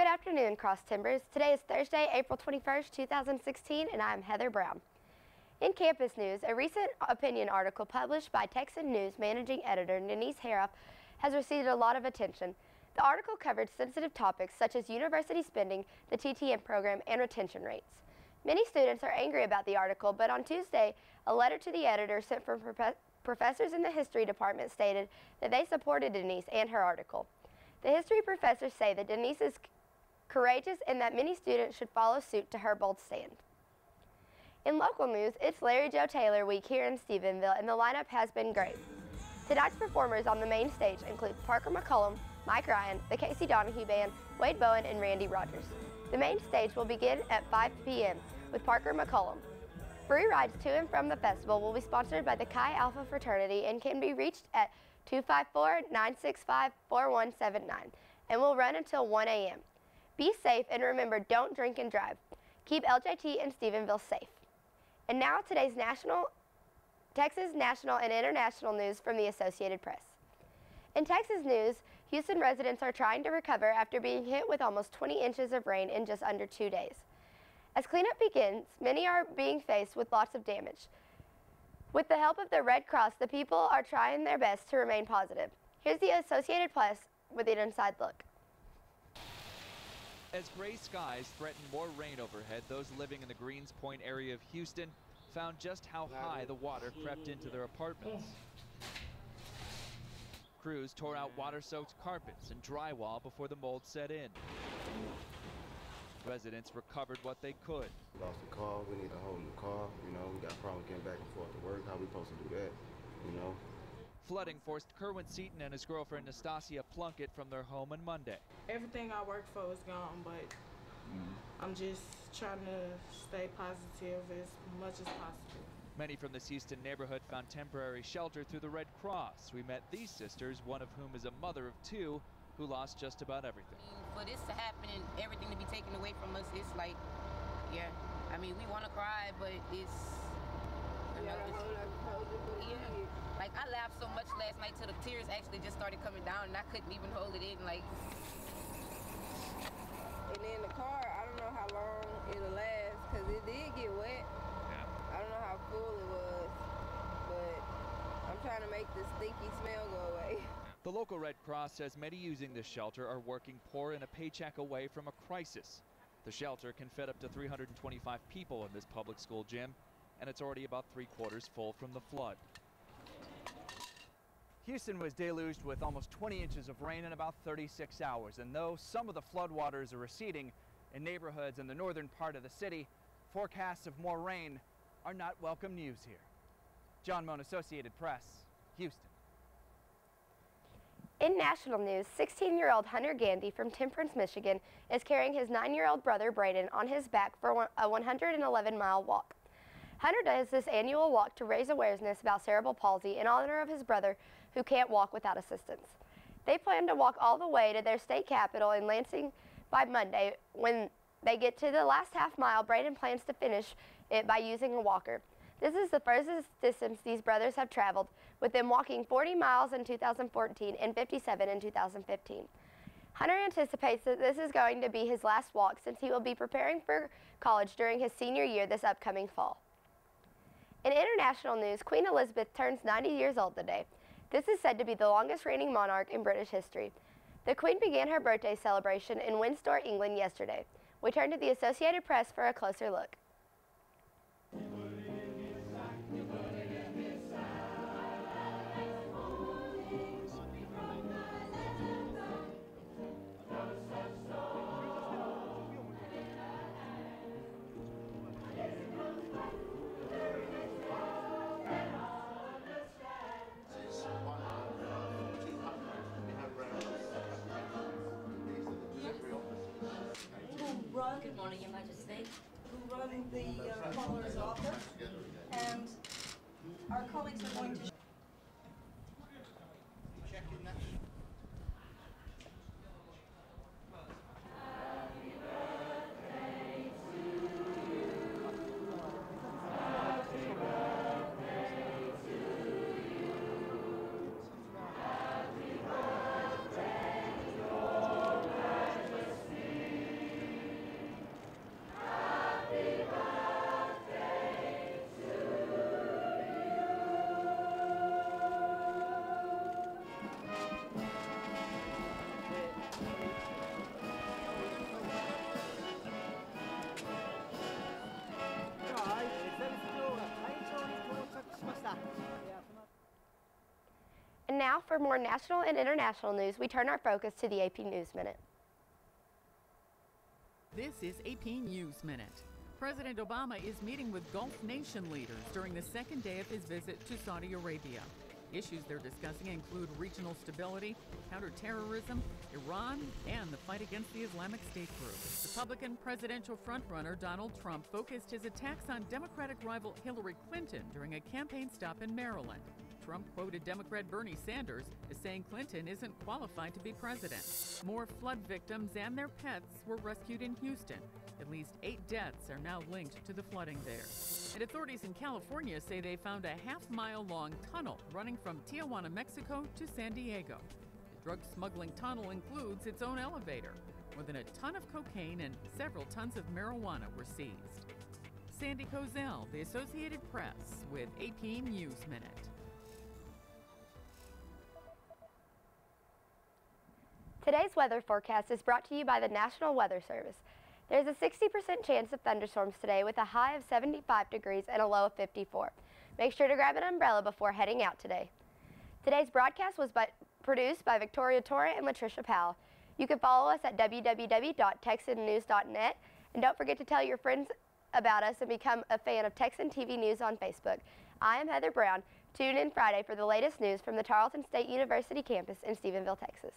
Good afternoon, Cross Timbers. Today is Thursday, April 21st, 2016, and I'm Heather Brown. In campus news, a recent opinion article published by Texan News managing editor Denise Harroff has received a lot of attention. The article covered sensitive topics such as university spending, the TTM program, and retention rates. Many students are angry about the article, but on Tuesday, a letter to the editor sent from professors in the history department stated that they supported Denise and her article. The history professors say that Denise is courageous and that many students should follow suit to her bold stand. In local news, it's Larry Joe Taylor Week here in Stephenville, and the lineup has been great. Tonight's performers on the main stage include Parker McCollum, Mike Ryan, the Casey Donahue Band, Wade Bowen, and Randy Rogers. The main stage will begin at 5 p.m. with Parker McCollum. Free rides to and from the festival will be sponsored by the Chi Alpha fraternity and can be reached at 254-965-4179 and will run until 1 a.m. Be safe and remember, don't drink and drive. Keep LJT and Stephenville safe. And now today's Texas national and international news from the Associated Press. In Texas news, Houston residents are trying to recover after being hit with almost 20 inches of rain in just under 2 days. As cleanup begins, many are being faced with lots of damage. With the help of the Red Cross, the people are trying their best to remain positive. Here's the Associated Press with an inside look. As gray skies threaten more rain overhead, those living in the Greens Point area of Houston found just how high the water crept into their apartments. Crews tore out water-soaked carpets and drywall before the mold set in. Residents recovered what they could. We lost a car, we need a whole new car, we got problems getting back and forth to work, how we supposed to do that, Flooding forced KERWIN Seaton and his girlfriend NASTASHA PLUNKETT from their home on Monday. Everything I worked for is gone, but I'm just trying to stay positive as much as possible. Many from this Houston neighborhood found temporary shelter through the Red Cross. We met these sisters, one of whom is a mother of two, who lost just about everything. For this to happen and everything to be taken away from us, it's like, yeah, I mean, we want to cry, but it's, like, I laughed so much last night till the tears actually just started coming down and I couldn't even hold it in, like. And then the car, I don't know how long it'll last, because it did get wet. Yeah. I don't know how full it was, but I'm trying to make the stinky smell go away. The local Red Cross says many using this shelter are working poor and a paycheck away from a crisis. The shelter can fit up to 325 people in this public school gym, and it's already about 3/4 full from the flood. Houston was deluged with almost 20 inches of rain in about 36 hours, and though some of the floodwaters are receding in neighborhoods in the northern part of the city, forecasts of more rain are not welcome news here. John Mone, Associated Press, Houston. In national news, 16-year-old Hunter Gandy from Temperance, Michigan is carrying his 9-year-old brother Braden on his back for a 111-mile walk. Hunter does this annual walk to raise awareness about cerebral palsy in honor of his brother who can't walk without assistance. They plan to walk all the way to their state capital in Lansing by Monday. When they get to the last half mile, Braden plans to finish it by using a walker. This is the furthest distance these brothers have traveled, with them walking 40 miles in 2014 and 57 in 2015. Hunter anticipates that this is going to be his last walk since he will be preparing for college during his senior year this upcoming fall. In international news, Queen Elizabeth turns 90 years old today. This is said to be the longest reigning monarch in British history. The Queen began her birthday celebration in WINDSOR, England yesterday. We turn to the Associated Press for a closer look. Good morning, Your Majesty. Who run the Coroner's office, and our colleagues are going to. Checking that. And now for more national and international news, we turn our focus to the AP News Minute. This is AP News Minute. President Obama is meeting with Gulf nation leaders during the second day of his visit to Saudi Arabia. Issues they're discussing include regional stability, counterterrorism, Iran, and the fight against the Islamic State group. Republican presidential frontrunner Donald Trump focused his attacks on Democratic rival Hillary Clinton during a campaign stop in Maryland. Trump quoted Democrat Bernie Sanders as saying Clinton isn't qualified to be president. More flood victims and their pets were rescued in Houston. At least 8 deaths are now linked to the flooding there. And authorities in California say they found a half-mile-long tunnel running from Tijuana, Mexico to San Diego. The drug smuggling tunnel includes its own elevator. More than a ton of cocaine and several tons of marijuana were seized. Sandy Kozel, The Associated Press, with AP News Minute. Today's weather forecast is brought to you by the National Weather Service. There's a 60% chance of thunderstorms today with a high of 75 degrees and a low of 54. Make sure to grab an umbrella before heading out today. Today's broadcast was produced by Victoria Torre and Latricia Powell. You can follow us at www.texannews.net, and don't forget to tell your friends about us and become a fan of Texan TV News on Facebook. I am Heather Brown. Tune in Friday for the latest news from the Tarleton State University campus in Stephenville, Texas.